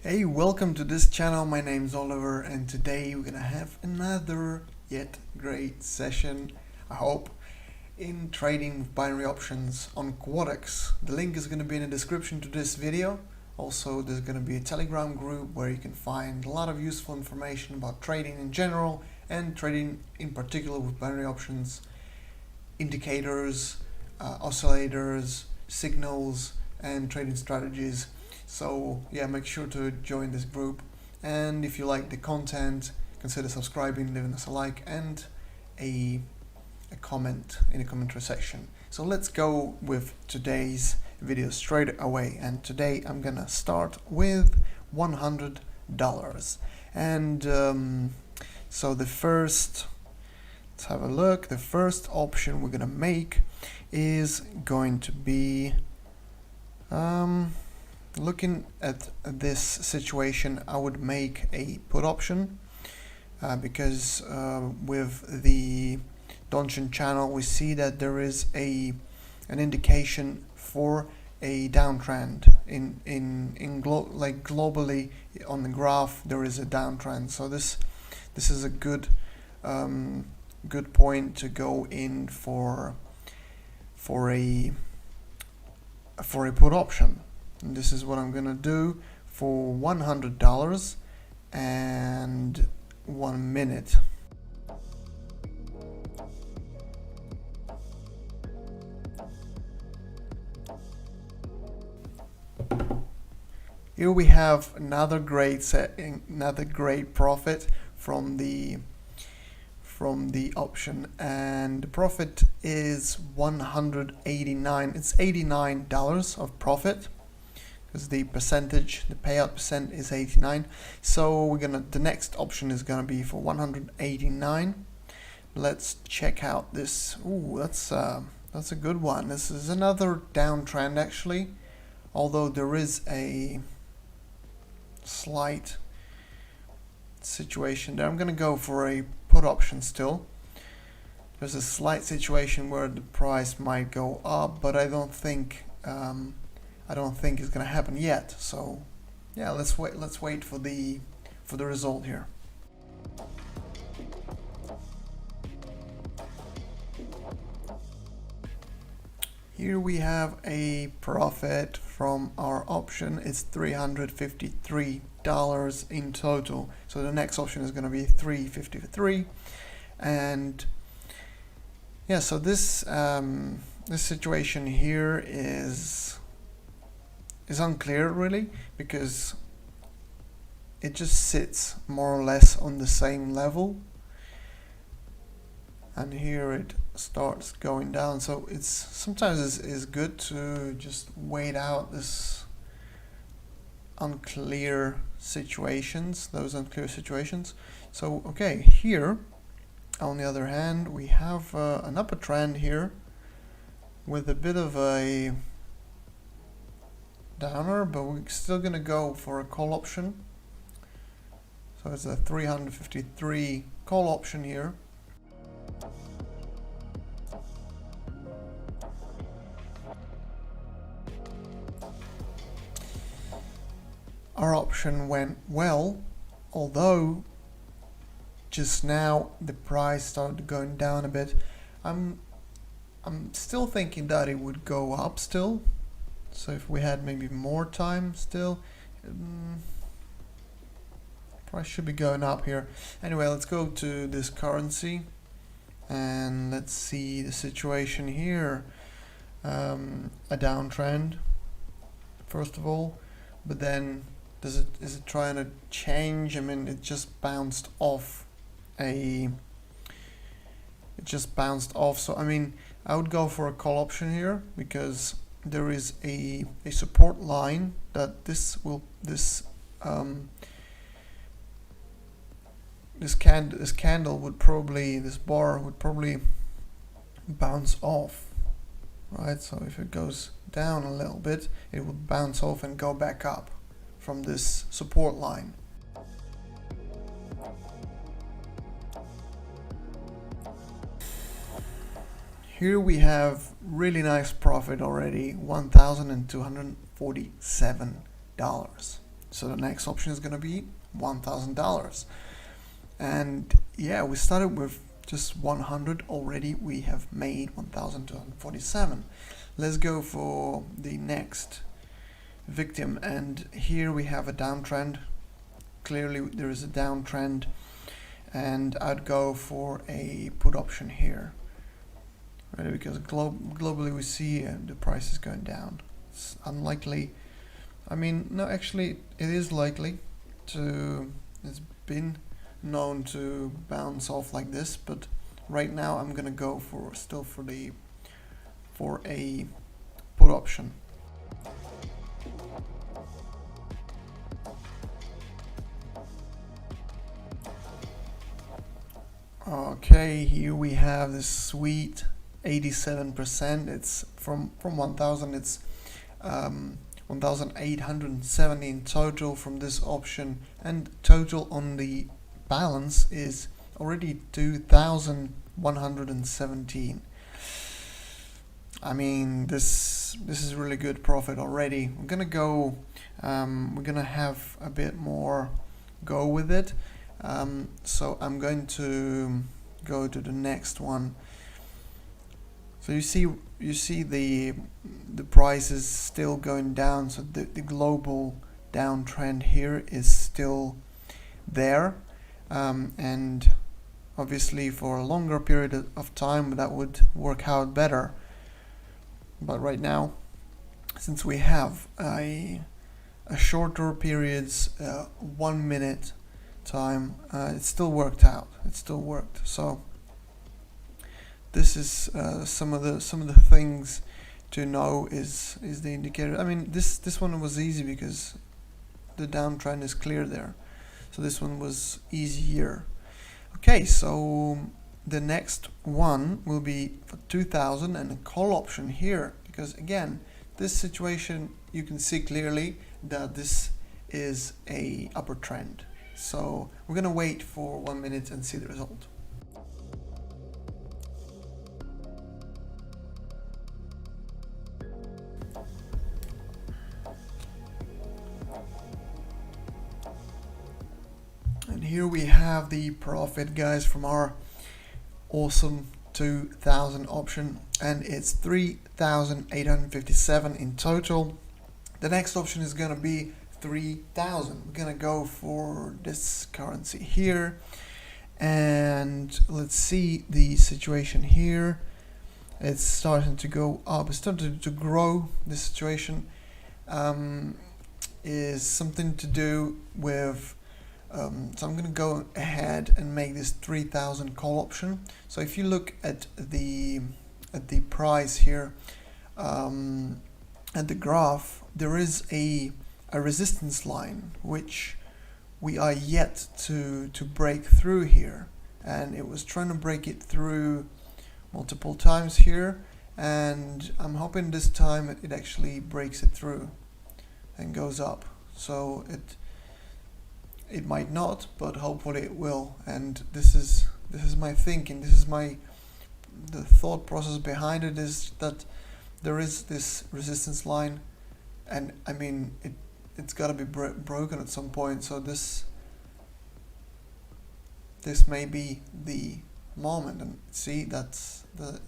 Hey, welcome to this channel. My name's Oliver, and today we're gonna have another yet great session, I hope, in trading with binary options on Quadex. The link is gonna be in the description to this video. Also, there's gonna be a Telegram group where you can find a lot of useful information about trading in general and trading in particular with binary options, indicators, oscillators, signals, and trading strategies. So yeah, make sure to join this group, and if you like the content, consider subscribing, leaving us a like and a comment in the commentary section. So let's go with today's video straight away, and today I'm gonna start with $100. And so the first, let's have a look. The first option we're gonna make is going to be looking at this situation. I would make a put option because with the Donchian channel we see that there is an indication for a downtrend globally on the graph. There is a downtrend, so this is a good point to go in for a put option. And this is what I'm gonna do for $100 and 1 minute. Here we have another great profit from the option, and the profit is 189. It's $89 of profit, because the payout percent is 89. So the next option is gonna be for 189. Let's check out this. Ooh, that's a good one. This is another downtrend actually, although there is a slight situation there. I'm gonna go for a put option still. There's a slight situation where the price might go up, but I don't think it's gonna happen yet. So yeah, let's wait for the result here. Here we have a profit from our option. It's $353 in total. So the next option is going to be 353, and yeah. So this situation here is unclear really, because it just sits more or less on the same level, and here it starts going down. So sometimes it's good to just wait out those unclear situations. So okay, here on the other hand we have an upper trend here with a bit of a downer, but we're still gonna go for a call option. So it's a 353 call option here. Our option went well, although just now the price started going down a bit. I'm still thinking that it would go up still. So if we had maybe more time still, price should be going up here. Anyway, let's go to this currency and let's see the situation here. A downtrend first of all, but then is it trying to change? I mean, it just bounced off. So I mean, I would go for a call option here, because there is a support line that this bar would probably bounce off, right? So if it goes down a little bit, it would bounce off and go back up from this support line. Here we have really nice profit already, $1,247. So the next option is going to be $1,000. And yeah, we started with just 100 already. We have made 1,247. Let's go for the next victim, and here we have a downtrend. Clearly there is a downtrend, and I'd go for a put option here, right? Because globally we see the price is going down. It's unlikely. I mean, no, actually it is likely to. It's been known to bounce off like this, but right now I'm gonna go for a put option. Okay, here we have this sweet 87%. It's from 1000. It's 1870 in total from this option, and total on the balance is already 2117. I mean, this is really good profit already. We're gonna go we're gonna have a bit more go with it. So I'm going to go to the next one. So you see the price is still going down, so the global downtrend here is still there, and obviously for a longer period of time that would work out better. But right now, since we have a shorter periods, 1 minute time, it still worked out. It still worked. So this is some of the things to know is the indicator. I mean, this one was easy because the downtrend is clear there. So this one was easier. Okay, so the next one will be for 2000 and a call option here, because again, this situation you can see clearly that this is a upward trend. So we're gonna wait for 1 minute and see the result. And here we have the profit, guys, from our awesome 2000 option, and it's 3,857 in total. The next option is gonna be 3,000. We're gonna go for this currency here, and let's see the situation here. It's starting to go up. It's starting to grow. This situation is something to do with. So I'm going to go ahead and make this 3,000 call option. So if you look at the price here, at the graph, there is a resistance line which we are yet to break through here, and it was trying to break it through multiple times here, and I'm hoping this time it actually breaks it through and goes up. So it might not, but hopefully it will. And this is my thinking. This is the thought process behind it, is that there is this resistance line, and I mean it's got to be broken at some point. So this may be the moment, and see that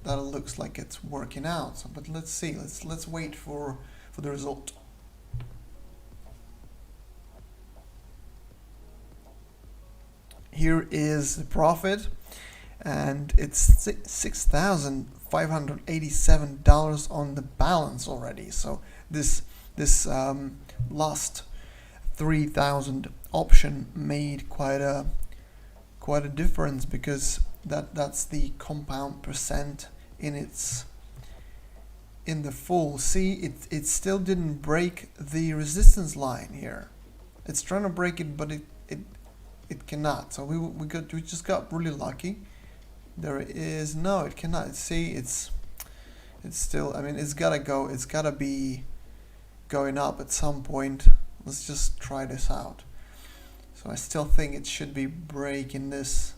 looks like it's working out. So, but let's see. Let's wait for the result. Here is the profit, and it's $6,587 on the balance already. So this last 3,000 option made quite a difference, because that's the compound percent in the full. See, it still didn't break the resistance line here. It's trying to break it, but it cannot. So we just got really lucky. There is no, it cannot. See, it's still, I mean, it's gotta be going up at some point. Let's just try this out. So I still think it should be breaking this.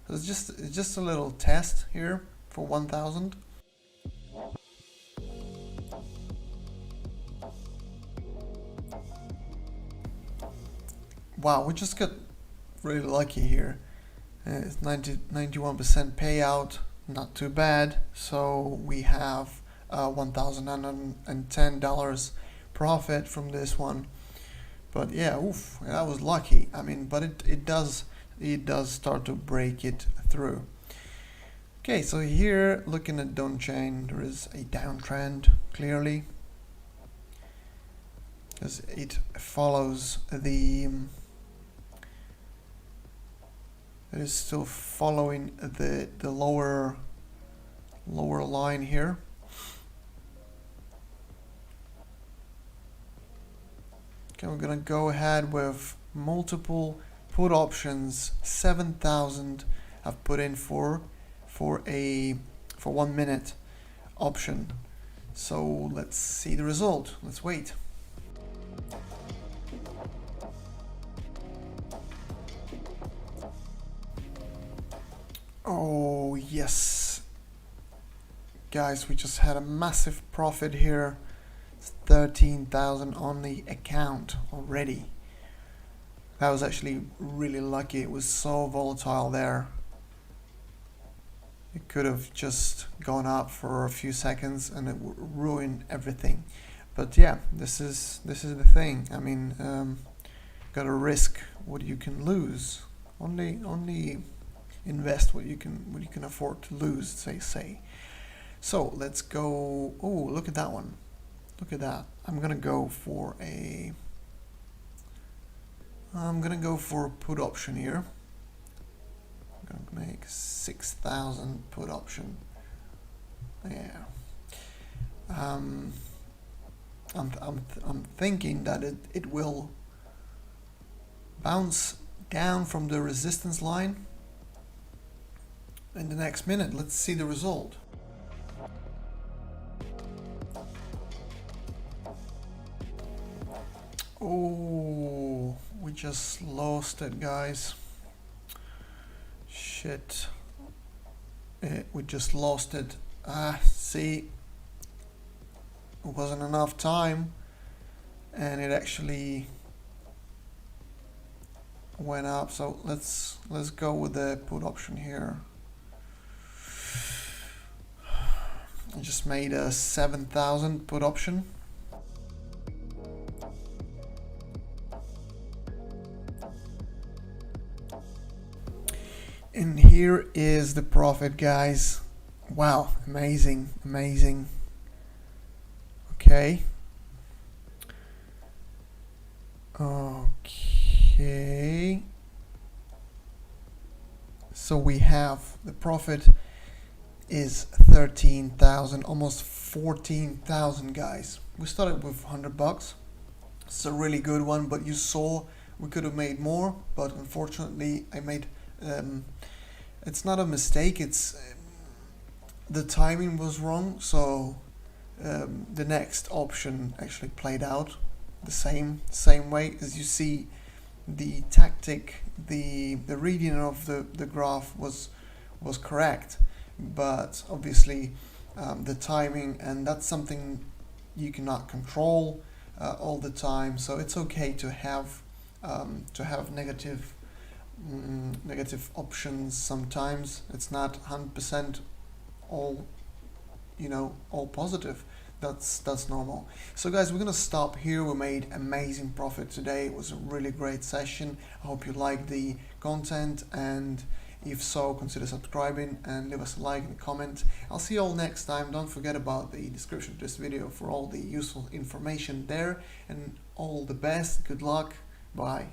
So it's just a little test here for 1,000. wow, we just got really lucky here. It's 91% payout, not too bad. So we have $1,910 profit from this one. But yeah, oof, that was lucky. I mean, but it does start to break it through. Okay, so here looking at Donchain, there is a downtrend clearly, because it follows it is still following the lower line here. Okay, we're gonna go ahead with multiple put options. 7,000 I've put in for 1 minute option. So let's see the result. Let's wait. Oh yes, guys, we just had a massive profit here. It's 13,000 on the account already. That was actually really lucky. It was so volatile there. It could have just gone up for a few seconds and it would ruin everything. But yeah, this is the thing. I mean, gotta risk what you can lose. Only invest what you can afford to lose, they say. So let's go. Oh, look at that one. Look at that. I'm gonna go for a put option here. I'm gonna make 6,000 put option. Yeah. I'm thinking that it will bounce down from the resistance line in the next minute. Let's see the result. Oh, we just lost it, guys. Shit. We just lost it. See, it wasn't enough time, and it actually went up. So let's go with the put option here. I just made a 7,000 put option. And here is the profit, guys. Wow, amazing, amazing. Okay. Okay. So we have the profit is 13,000, almost 14,000, guys. We started with $100. It's a really good one, but you saw we could have made more, but unfortunately I made it's not a mistake, it's the timing was wrong. So the next option actually played out the same way. As you see, the tactic, the reading of the graph was correct, but obviously the timing, and that's something you cannot control all the time. So it's okay to have negative options sometimes. It's not 100% all positive. That's normal. So guys, we're gonna stop here. We made amazing profit today. It was a really great session. I hope you liked the content, and if so, consider subscribing and leave us a like and a comment. I'll see you all next time. Don't forget about the description of this video for all the useful information there, and all the best. Good luck. Bye.